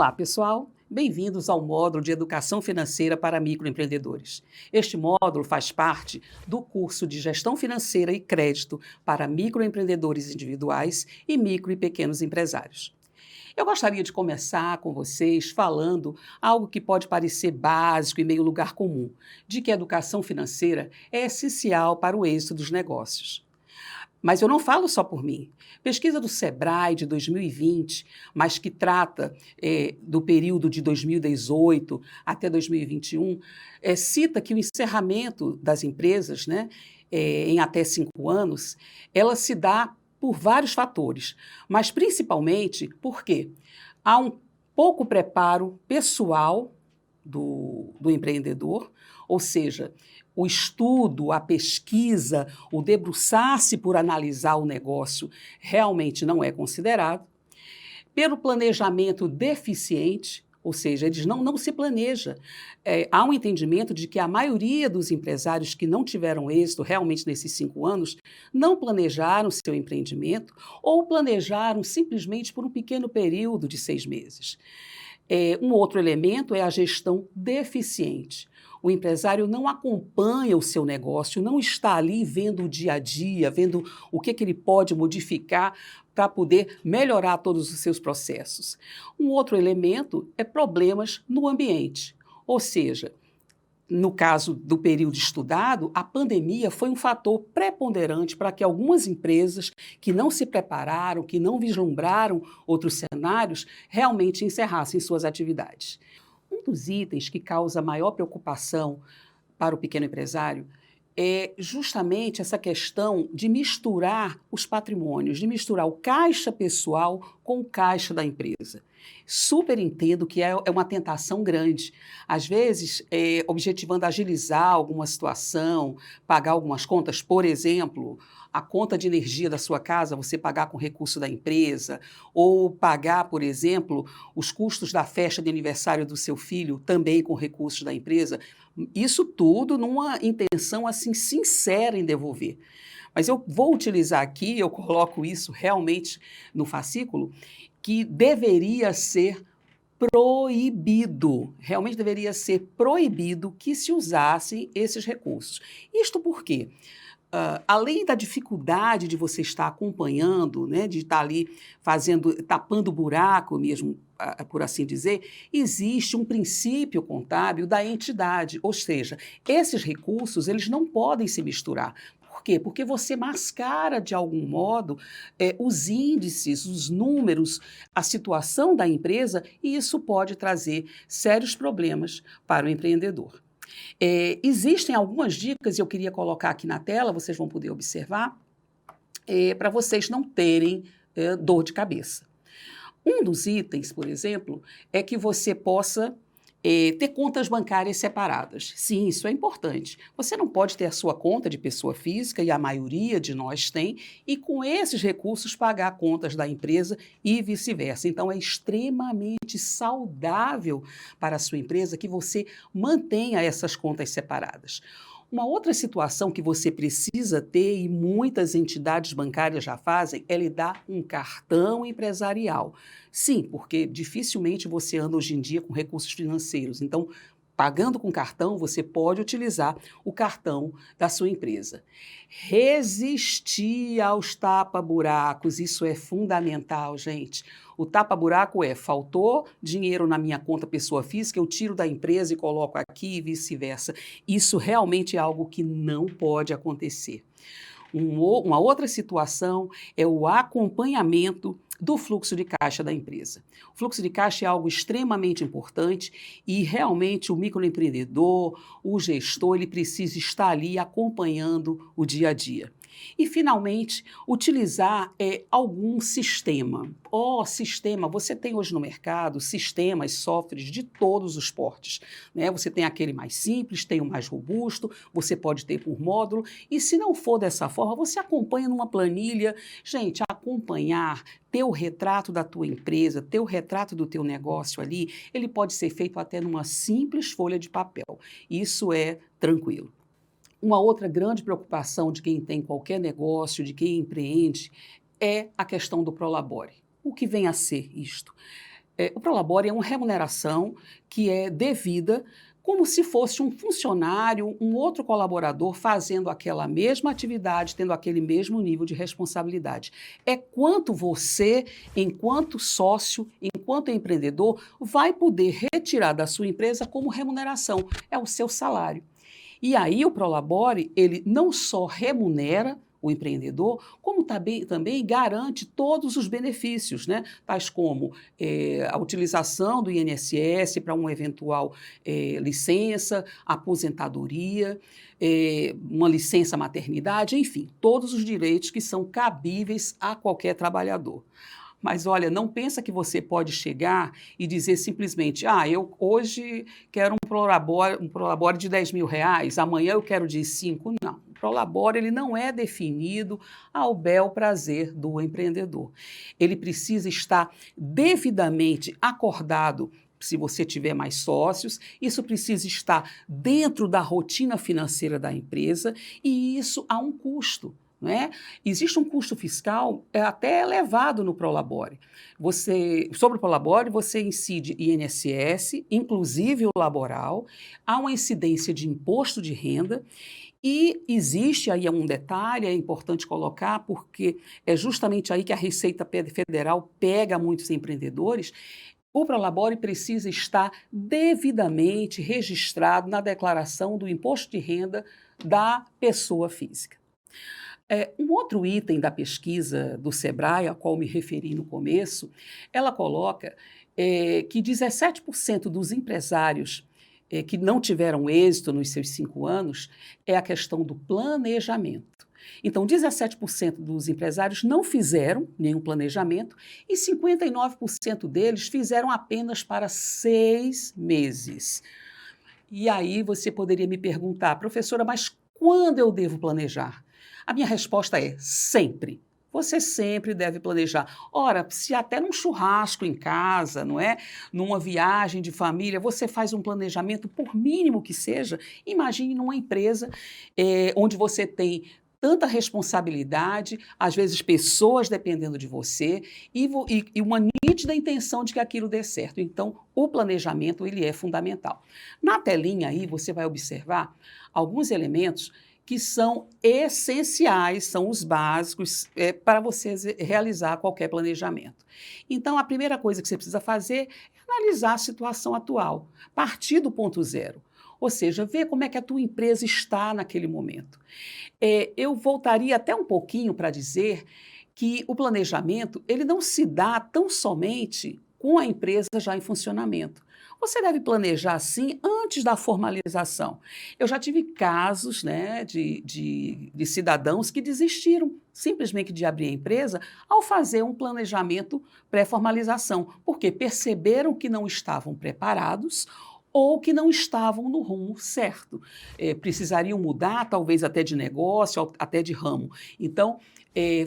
Olá, pessoal! Bem-vindos ao módulo de Educação Financeira para Microempreendedores. Este módulo faz parte do curso de Gestão Financeira e Crédito para Microempreendedores Individuais e Micro e Pequenos Empresários. Eu gostaria de começar com vocês falando algo que pode parecer básico e meio lugar comum, de que a educação financeira é essencial para o êxito dos negócios. Mas eu não falo só por mim. Pesquisa do Sebrae de 2020, mas que trata do período de 2018 até 2021, cita que o encerramento das empresas, né, em até 5 anos, ela se dá por vários fatores, mas principalmente porque há um pouco preparo pessoal do empreendedor, ou seja, o estudo, a pesquisa, o debruçar-se por analisar o negócio realmente não é considerado. Pelo planejamento deficiente, ou seja, eles não se planeja. Há um entendimento de que a maioria dos empresários que não tiveram êxito realmente nesses 5 anos não planejaram seu empreendimento ou planejaram simplesmente por um pequeno período de 6 meses. Um outro elemento é a gestão deficiente. O empresário não acompanha o seu negócio, não está ali vendo o dia a dia, vendo o que ele pode modificar para poder melhorar todos os seus processos. Um outro elemento é problemas no ambiente, ou seja, no caso do período estudado, a pandemia foi um fator preponderante para que algumas empresas que não se prepararam, que não vislumbraram outros cenários, realmente encerrassem suas atividades. Um dos itens que causa maior preocupação para o pequeno empresário é justamente essa questão de misturar os patrimônios, de misturar o caixa pessoal com o caixa da empresa. Super entendo que é uma tentação grande. Às vezes, objetivando agilizar alguma situação, pagar algumas contas, por exemplo, a conta de energia da sua casa, você pagar com recurso da empresa, ou pagar, por exemplo, os custos da festa de aniversário do seu filho também com recursos da empresa. Isso tudo numa intenção assim sincera em devolver. Mas eu vou utilizar aqui, eu coloco isso realmente no fascículo, que deveria ser proibido, realmente deveria ser proibido que se usassem esses recursos. Isto por quê? Além da dificuldade de você estar acompanhando, né, de estar ali tapando o buraco mesmo, por assim dizer, existe um princípio contábil da entidade, ou seja, esses recursos eles não podem se misturar. Por quê? Porque você mascara de algum modo os índices, os números, a situação da empresa e isso pode trazer sérios problemas para o empreendedor. Existem algumas dicas, e eu queria colocar aqui na tela, vocês vão poder observar, para vocês não terem dor de cabeça. Um dos itens, por exemplo, é que você possa ter contas bancárias separadas. Sim, isso é importante. Você não pode ter a sua conta de pessoa física, e a maioria de nós tem, e com esses recursos pagar contas da empresa e vice-versa. Então, é extremamente saudável para a sua empresa que você mantenha essas contas separadas. Uma outra situação que você precisa ter, e muitas entidades bancárias já fazem, é lhe dar um cartão empresarial. Sim, porque dificilmente você anda hoje em dia com recursos financeiros. Então, pagando com cartão, você pode utilizar o cartão da sua empresa. Resistir aos tapa-buracos, isso é fundamental, gente. O tapa-buraco faltou dinheiro na minha conta pessoa física, eu tiro da empresa e coloco aqui e vice-versa. Isso realmente é algo que não pode acontecer. Uma outra situação é o acompanhamento do fluxo de caixa da empresa. O fluxo de caixa é algo extremamente importante e realmente o microempreendedor, o gestor, ele precisa estar ali acompanhando o dia a dia. E, finalmente, utilizar algum sistema. Sistema, você tem hoje no mercado sistemas, softwares de todos os portes, né? Você tem aquele mais simples, tem o mais robusto, você pode ter por módulo, e se não for dessa forma, você acompanha numa planilha. Gente, acompanhar, ter o retrato da tua empresa, ter o retrato do teu negócio ali, ele pode ser feito até numa simples folha de papel. Isso é tranquilo. Uma outra grande preocupação de quem tem qualquer negócio, de quem empreende, é a questão do prolabore. O que vem a ser isto? O Prolabore é uma remuneração que é devida como se fosse um funcionário, um outro colaborador fazendo aquela mesma atividade, tendo aquele mesmo nível de responsabilidade. É quanto você, enquanto sócio, enquanto empreendedor, vai poder retirar da sua empresa como remuneração, é o seu salário. E aí o Prolabore, ele não só remunera o empreendedor, como também garante todos os benefícios, né? Tais como a utilização do INSS para uma eventual licença, aposentadoria, uma licença maternidade, enfim, todos os direitos que são cabíveis a qualquer trabalhador. Mas olha, não pensa que você pode chegar e dizer simplesmente, eu hoje quero um Prolabore de R$ 10.000, amanhã eu quero de 5. Não, o Prolabore ele não é definido ao bel prazer do empreendedor. Ele precisa estar devidamente acordado. Se você tiver mais sócios, isso precisa estar dentro da rotina financeira da empresa e isso a um custo. Não é? Existe um custo fiscal até elevado no Prolabore. Sobre o Prolabore, você incide INSS, inclusive o laboral, há uma incidência de imposto de renda e existe aí um detalhe, é importante colocar, porque é justamente aí que a Receita Federal pega muitos empreendedores. O Prolabore precisa estar devidamente registrado na declaração do imposto de renda da pessoa física. Um outro item da pesquisa do Sebrae, a qual me referi no começo, ela coloca que 17% dos empresários que não tiveram êxito nos seus 5 anos é a questão do planejamento. Então, 17% dos empresários não fizeram nenhum planejamento e 59% deles fizeram apenas para 6 meses. E aí você poderia me perguntar, professora, mas quando eu devo planejar? A minha resposta é sempre. Você sempre deve planejar. Ora, se até num churrasco em casa, não é? Numa viagem de família, você faz um planejamento, por mínimo que seja, imagine numa empresa onde você tem tanta responsabilidade, às vezes pessoas dependendo de você e uma nítida intenção de que aquilo dê certo. Então, o planejamento ele é fundamental. Na telinha aí você vai observar alguns elementos que são essenciais, são os básicos para você realizar qualquer planejamento. Então, a primeira coisa que você precisa fazer é analisar a situação atual, partir do ponto zero. Ou seja, ver como é que a tua empresa está naquele momento. Eu voltaria até um pouquinho para dizer que o planejamento ele não se dá tão somente com a empresa já em funcionamento. Você deve planejar, sim, antes da formalização. Eu já tive casos de cidadãos que desistiram simplesmente de abrir a empresa ao fazer um planejamento pré-formalização, porque perceberam que não estavam preparados ou que não estavam no rumo certo. Precisariam mudar, talvez até de negócio, até de ramo. Então,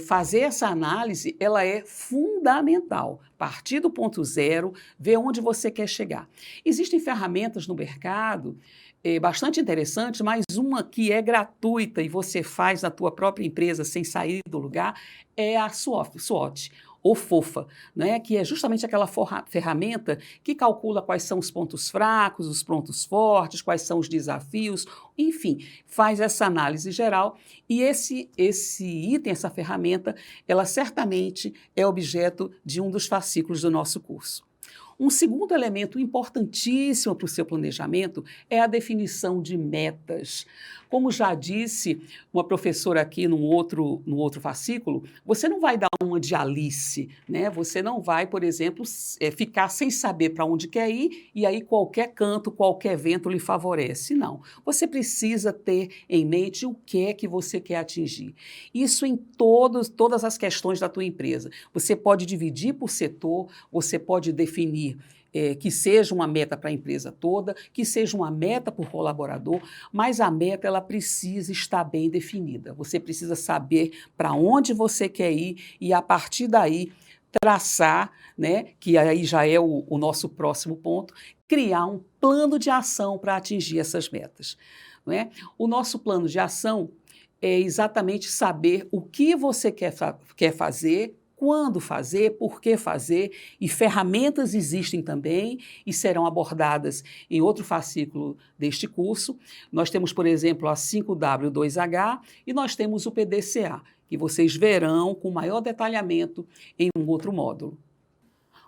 fazer essa análise, ela é fundamental. Partir do ponto zero, ver onde você quer chegar. Existem ferramentas no mercado bastante interessantes, mas uma que é gratuita e você faz na tua própria empresa sem sair do lugar é a SWOT, ou FOFA, né, que é justamente aquela ferramenta que calcula quais são os pontos fracos, os pontos fortes, quais são os desafios, enfim, faz essa análise geral e esse item, essa ferramenta, ela certamente é objeto de um dos fascículos do nosso curso. Um segundo elemento importantíssimo para o seu planejamento é a definição de metas. Como já disse uma professora aqui no outro fascículo, você não vai dar uma de Alice, né? Você não vai, por exemplo, ficar sem saber para onde quer ir e aí qualquer canto, qualquer vento lhe favorece. Não. Você precisa ter em mente o que é que você quer atingir. Isso em todas as questões da tua empresa. Você pode dividir por setor, você pode definir que seja uma meta para a empresa toda, que seja uma meta por colaborador, mas a meta ela precisa estar bem definida. Você precisa saber para onde você quer ir e, a partir daí, traçar, né, que aí já é o nosso próximo ponto, criar um plano de ação para atingir essas metas. Não é? O nosso plano de ação é exatamente saber o que você quer fazer, quando fazer, por que fazer, e ferramentas existem também e serão abordadas em outro fascículo deste curso. Nós temos, por exemplo, a 5W2H e nós temos o PDCA, que vocês verão com maior detalhamento em um outro módulo.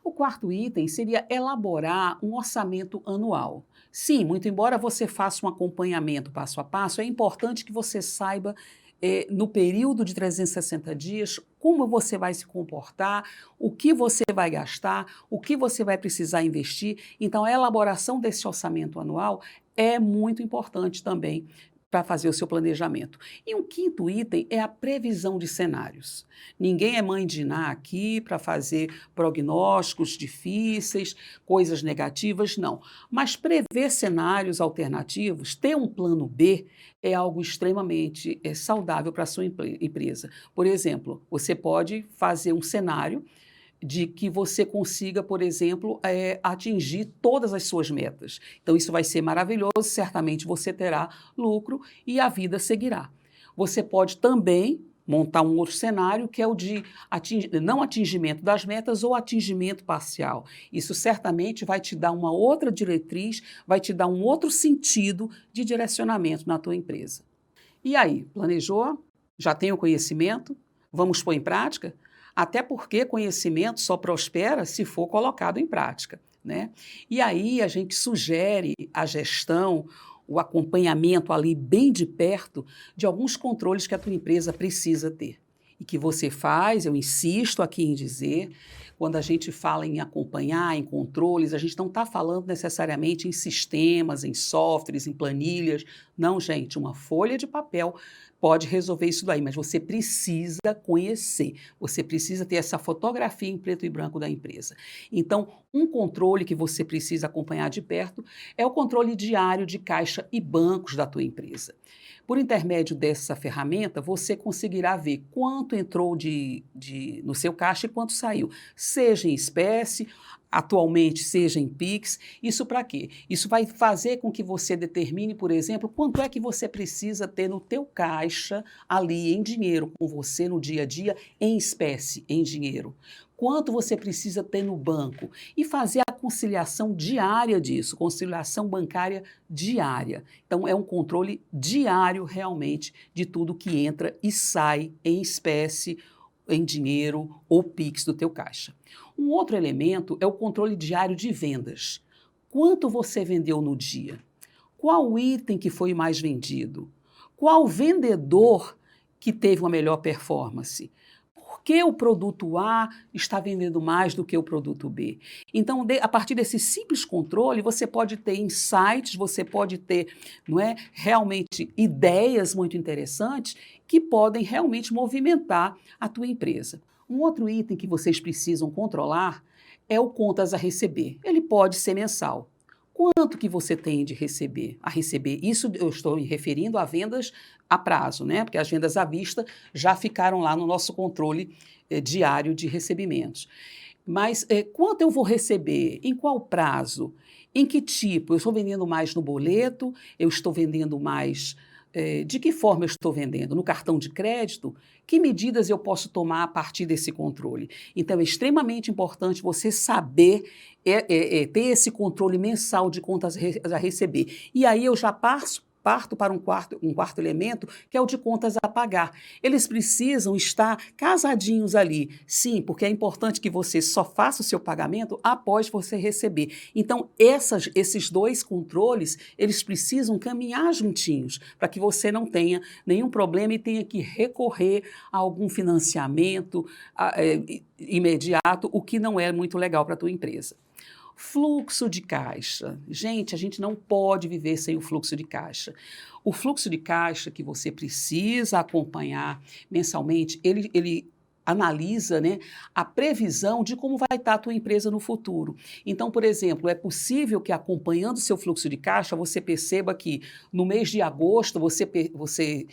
O quarto item seria elaborar um orçamento anual. Sim, muito embora você faça um acompanhamento passo a passo, é importante que você saiba no período de 360 dias, como você vai se comportar, o que você vai gastar, o que você vai precisar investir. Então, a elaboração desse orçamento anual é muito importante também para fazer o seu planejamento. E um quinto item é a previsão de cenários. Ninguém é mãe de Ná aqui para fazer prognósticos difíceis, coisas negativas, não. Mas prever cenários alternativos, ter um plano B, é algo extremamente saudável para a sua empresa. Por exemplo, você pode fazer um cenário de que você consiga, por exemplo, atingir todas as suas metas. Então, isso vai ser maravilhoso, certamente você terá lucro e a vida seguirá. Você pode também montar um outro cenário, que é o de não atingimento das metas ou atingimento parcial. Isso certamente vai te dar uma outra diretriz, vai te dar um outro sentido de direcionamento na tua empresa. E aí, planejou? Já tem o conhecimento? Vamos pôr em prática? Até porque conhecimento só prospera se for colocado em prática, né? E aí a gente sugere a gestão, o acompanhamento ali bem de perto de alguns controles que a tua empresa precisa ter. E que você faz, eu insisto aqui em dizer, quando a gente fala em acompanhar, em controles, a gente não está falando necessariamente em sistemas, em softwares, em planilhas. Não, gente, uma folha de papel pode resolver isso daí, mas você precisa conhecer, você precisa ter essa fotografia em preto e branco da empresa. Então, um controle que você precisa acompanhar de perto é o controle diário de caixa e bancos da tua empresa. Por intermédio dessa ferramenta, você conseguirá ver quanto entrou no seu caixa e quanto saiu, seja em espécie, atualmente seja em Pix. Isso para quê? Isso vai fazer com que você determine, por exemplo, quanto é que você precisa ter no teu caixa ali em dinheiro com você no dia a dia, em espécie, em dinheiro. Quanto você precisa ter no banco e fazer a conciliação diária disso, conciliação bancária diária. Então, é um controle diário realmente de tudo que entra e sai em espécie, em dinheiro ou Pix do teu caixa. Um outro elemento é o controle diário de vendas. Quanto você vendeu no dia? Qual item que foi mais vendido? Qual vendedor que teve uma melhor performance? Por que o produto A está vendendo mais do que o produto B? Então, a partir desse simples controle, você pode ter insights, você pode ter, não é, realmente ideias muito interessantes que podem realmente movimentar a tua empresa. Um outro item que vocês precisam controlar é o contas a receber. Ele pode ser mensal. Quanto que você tem de receber? A receber, isso eu estou me referindo a vendas a prazo, né? Porque as vendas à vista já ficaram lá no nosso controle diário de recebimentos. Mas quanto eu vou receber? Em qual prazo? Em que tipo? Eu estou vendendo mais no boleto? Eu estou vendendo mais... de que forma eu estou vendendo? No cartão de crédito? Que medidas eu posso tomar a partir desse controle? Então, é extremamente importante você saber ter esse controle mensal de contas a receber. E aí eu já parto para um quarto elemento, que é o de contas a pagar. Eles precisam estar casadinhos ali. Sim, porque é importante que você só faça o seu pagamento após você receber. Então, esses dois controles, eles precisam caminhar juntinhos, para que você não tenha nenhum problema e tenha que recorrer a algum financiamento imediato, o que não é muito legal para a tua empresa. Fluxo de caixa. Gente, a gente não pode viver sem o fluxo de caixa. O fluxo de caixa que você precisa acompanhar mensalmente, ele analisa, né, a previsão de como vai estar a tua empresa no futuro. Então, por exemplo, é possível que acompanhando o seu fluxo de caixa, você perceba que no mês de agosto você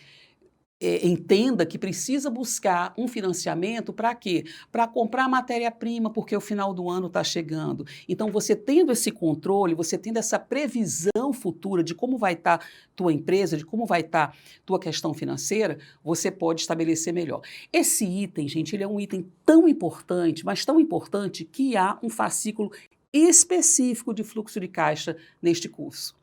entenda que precisa buscar um financiamento para quê? Para comprar matéria-prima, porque o final do ano está chegando. Então, você tendo esse controle, você tendo essa previsão futura de como vai estar tua empresa, de como vai estar tua questão financeira, você pode estabelecer melhor. Esse item, gente, ele é um item tão importante, mas tão importante que há um fascículo específico de fluxo de caixa neste curso.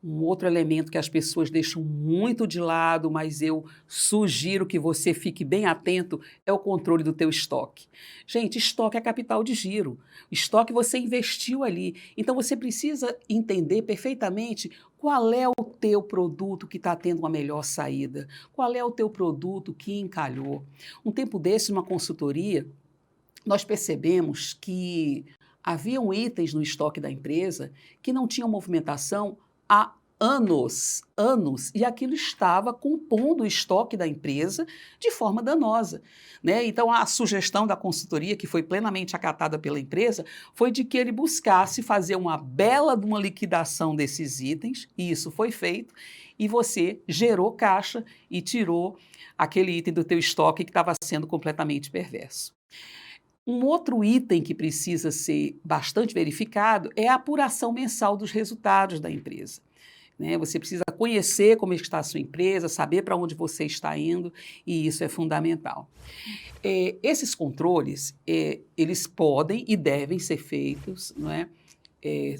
Um outro elemento que as pessoas deixam muito de lado, mas eu sugiro que você fique bem atento, é o controle do teu estoque. Gente, estoque é capital de giro. Estoque você investiu ali. Então você precisa entender perfeitamente qual é o teu produto que está tendo uma melhor saída, qual é o teu produto que encalhou. Um tempo desse, numa consultoria, nós percebemos que haviam itens no estoque da empresa que não tinham movimentação há anos, e aquilo estava compondo o estoque da empresa de forma danosa, né? Então, a sugestão da consultoria, que foi plenamente acatada pela empresa, foi de que ele buscasse fazer uma bela de uma liquidação desses itens, e isso foi feito, e você gerou caixa e tirou aquele item do teu estoque que estava sendo completamente perverso. Um outro item que precisa ser bastante verificado é a apuração mensal dos resultados da empresa, né? Você precisa conhecer como está a sua empresa, saber para onde você está indo, e isso é fundamental. Esses controles, eles podem e devem ser feitos, não é,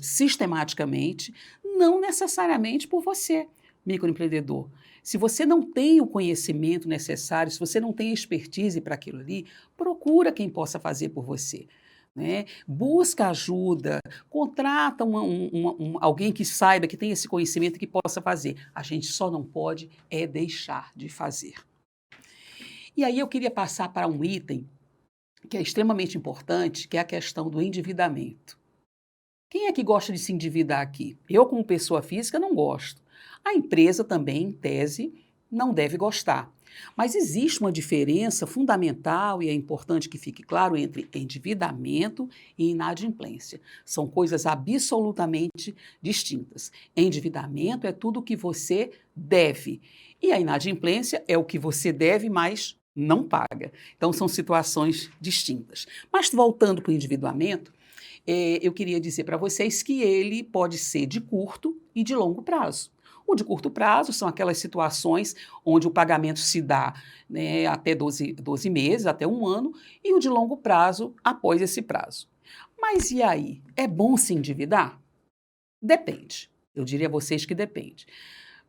sistematicamente, não necessariamente por você, microempreendedor. Se você não tem o conhecimento necessário, se você não tem expertise para aquilo ali, procura quem possa fazer por você, né? Busca ajuda, contrata alguém que saiba, que tenha esse conhecimento, que possa fazer. A gente só não pode deixar de fazer. E aí eu queria passar para um item que é extremamente importante, que é a questão do endividamento. Quem é que gosta de se endividar aqui? Eu, como pessoa física, não gosto. A empresa também, em tese, não deve gostar. Mas existe uma diferença fundamental, e é importante que fique claro, entre endividamento e inadimplência. São coisas absolutamente distintas. Endividamento é tudo o que você deve, e a inadimplência é o que você deve, mas não paga. Então, são situações distintas. Mas, voltando para o endividamento, eu queria dizer para vocês que ele pode ser de curto e de longo prazo. O de curto prazo são aquelas situações onde o pagamento se dá, né, até 12 meses, até um ano, e o de longo prazo após esse prazo. Mas e aí? É bom se endividar? Depende. Eu diria a vocês que depende.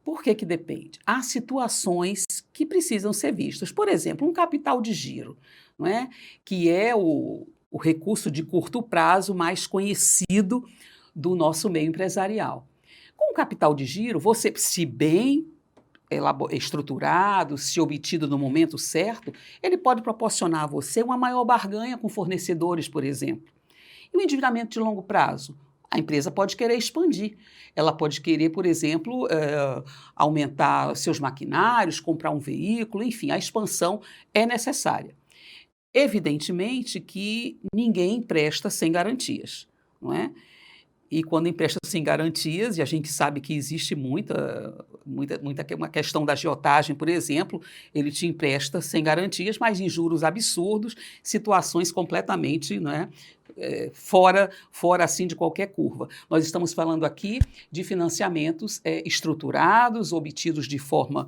Por que que depende? Há situações que precisam ser vistas. Por exemplo, um capital de giro, não é? Que é o recurso de curto prazo mais conhecido do nosso meio empresarial. Com o capital de giro, você, se bem estruturado, se obtido no momento certo, ele pode proporcionar a você uma maior barganha com fornecedores, por exemplo. E o endividamento de longo prazo? A empresa pode querer expandir. Ela pode querer, por exemplo, aumentar seus maquinários, comprar um veículo, enfim, a expansão é necessária. Evidentemente que ninguém empresta sem garantias, não é? E quando empresta sem garantias, e a gente sabe que existe uma questão da agiotagem, por exemplo, ele te empresta sem garantias, mas em juros absurdos, situações completamente, né, fora assim de qualquer curva. Nós estamos falando aqui de financiamentos estruturados, obtidos de forma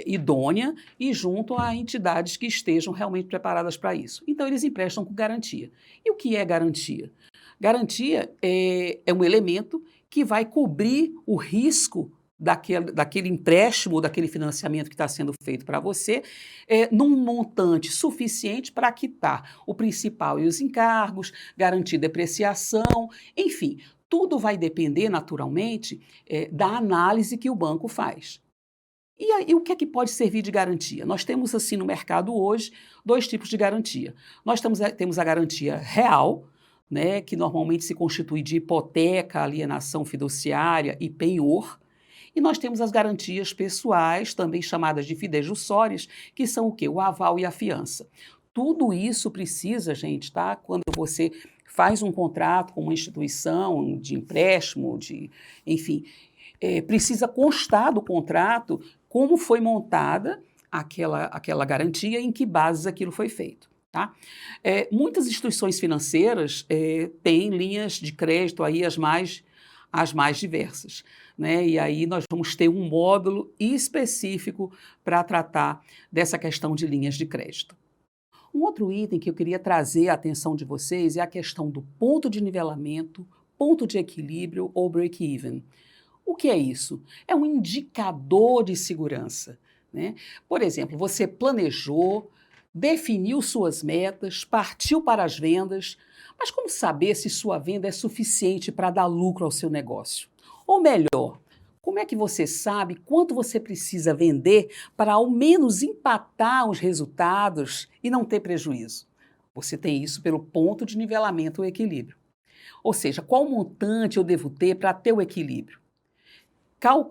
idônea e junto a entidades que estejam realmente preparadas para isso. Então, eles emprestam com garantia. E o que é garantia? Garantia é um elemento que vai cobrir o risco daquele empréstimo ou daquele financiamento que está sendo feito para você, num montante suficiente para quitar o principal e os encargos, garantir depreciação, enfim, tudo vai depender, naturalmente, da análise que o banco faz. E aí, o que é que pode servir de garantia? Nós temos, assim, no mercado hoje, dois tipos de garantia. Nós temos a garantia real, né, que normalmente se constitui de hipoteca, alienação fiduciária e penhor. E nós temos as garantias pessoais, também chamadas de fidejussórias, que são o quê? O aval e a fiança. Tudo isso precisa, gente, tá? Quando você faz um contrato com uma instituição de empréstimo, enfim, precisa constar do contrato como foi montada aquela garantia, em que bases aquilo foi feito. Tá? Muitas instituições financeiras têm linhas de crédito aí as mais diversas, né? E aí nós vamos ter um módulo específico para tratar dessa questão de linhas de crédito. Um outro item que eu queria trazer a atenção de vocês é a questão do ponto de nivelamento, ponto de equilíbrio ou break-even. O que é isso? É um indicador de segurança, né? Por exemplo, você planejou, definiu suas metas, partiu para as vendas, mas como saber se sua venda é suficiente para dar lucro ao seu negócio? Ou melhor, como é que você sabe quanto você precisa vender para ao menos empatar os resultados e não ter prejuízo? Você tem isso pelo ponto de nivelamento ou equilíbrio. Ou seja, qual montante eu devo ter para ter o equilíbrio?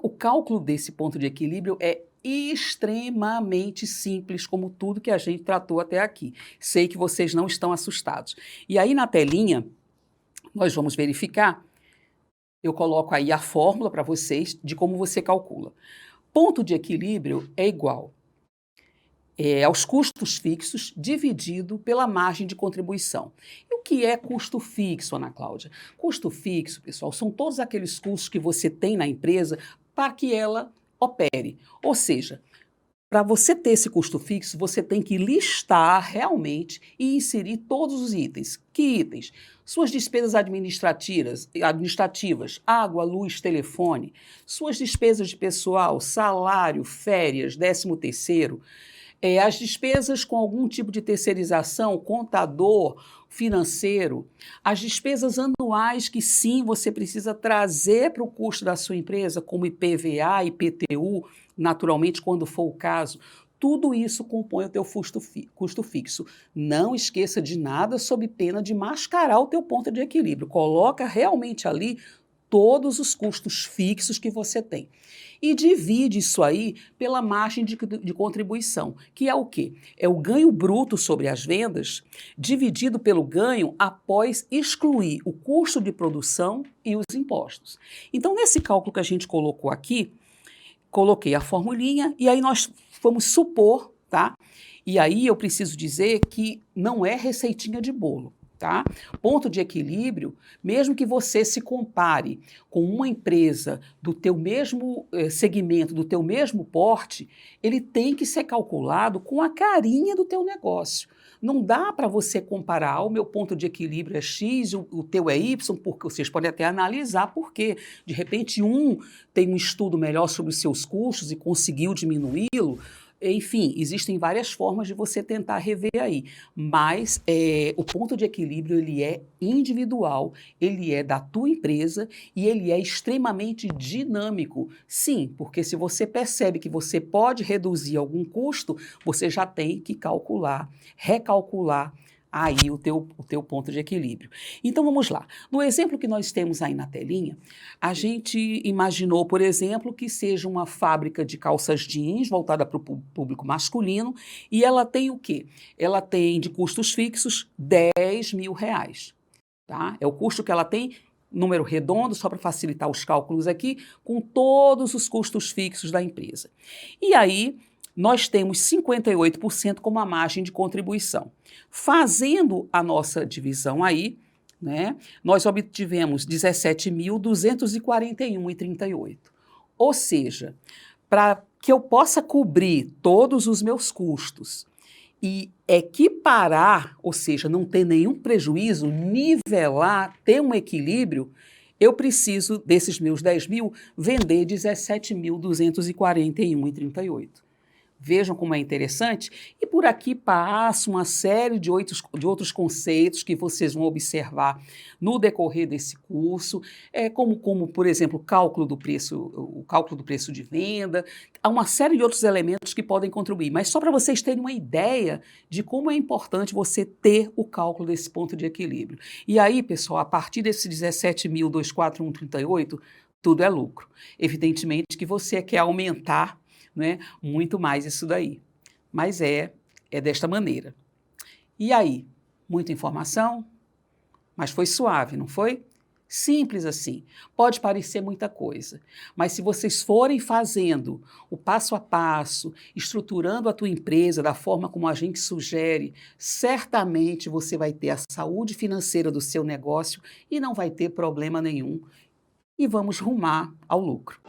O cálculo desse ponto de equilíbrio é extremamente simples, como tudo que a gente tratou até aqui. Sei que vocês não estão assustados. E aí na telinha, nós vamos verificar, eu coloco aí a fórmula para vocês de como você calcula. Ponto de equilíbrio é igual aos custos fixos dividido pela margem de contribuição. E o que é custo fixo, Ana Cláudia? Custo fixo, pessoal, são todos aqueles custos que você tem na empresa para que ela opere. Ou seja, para você ter esse custo fixo, você tem que listar realmente e inserir todos os itens. Que itens? Suas despesas administrativas, água, luz, telefone, suas despesas de pessoal, salário, férias, 13º, as despesas com algum tipo de terceirização, contador, financeiro, as despesas anuais que sim você precisa trazer para o custo da sua empresa, como IPVA, IPTU, naturalmente quando for o caso, tudo isso compõe o teu custo fixo. Não esqueça de nada sob pena de mascarar o teu ponto de equilíbrio. Coloca realmente ali todos os custos fixos que você tem. E divide isso aí pela margem de contribuição, que é o quê? É o ganho bruto sobre as vendas dividido pelo ganho após excluir o custo de produção e os impostos. Então, nesse cálculo que a gente colocou aqui, coloquei a formulinha e aí nós vamos supor, tá? E aí eu preciso dizer que não é receitinha de bolo. Tá? Ponto de equilíbrio, mesmo que você se compare com uma empresa do teu mesmo segmento, do teu mesmo porte, ele tem que ser calculado com a carinha do teu negócio. Não dá para você comparar, o meu ponto de equilíbrio é X, o teu é Y, porque vocês podem até analisar por quê. De repente, um tem um estudo melhor sobre os seus custos e conseguiu diminuí-lo. Enfim, existem várias formas de você tentar rever aí, mas o ponto de equilíbrio ele é individual, ele é da tua empresa e ele é extremamente dinâmico. Sim, porque se você percebe que você pode reduzir algum custo, você já tem que calcular, recalcular aí o teu ponto de equilíbrio. Então vamos lá. No exemplo que nós temos aí na telinha, a gente imaginou, por exemplo, que seja uma fábrica de calças jeans voltada para o público masculino e ela tem o quê? Ela tem de custos fixos R$10.000. Tá? É o custo que ela tem, número redondo, só para facilitar os cálculos aqui, com todos os custos fixos da empresa. E aí, nós temos 58% como a margem de contribuição. Fazendo a nossa divisão aí, né, nós obtivemos 17.241,38. Ou seja, para que eu possa cobrir todos os meus custos e equiparar, ou seja, não ter nenhum prejuízo, nivelar, ter um equilíbrio, eu preciso, desses meus 10 mil, vender 17.241,38. Vejam como é interessante. E por aqui passa uma série de outros conceitos que vocês vão observar no decorrer desse curso, como, por exemplo, o cálculo do preço de venda. Há uma série de outros elementos que podem contribuir, mas só para vocês terem uma ideia de como é importante você ter o cálculo desse ponto de equilíbrio. E aí, pessoal, a partir desse 17.241,38, tudo é lucro. Evidentemente que você quer aumentar, né, muito mais isso daí. Mas é desta maneira. E aí? Muita informação? Mas foi suave, não foi? Simples assim. Pode parecer muita coisa, mas se vocês forem fazendo o passo a passo, estruturando a tua empresa da forma como a gente sugere, certamente você vai ter a saúde financeira do seu negócio e não vai ter problema nenhum. E vamos rumar ao lucro.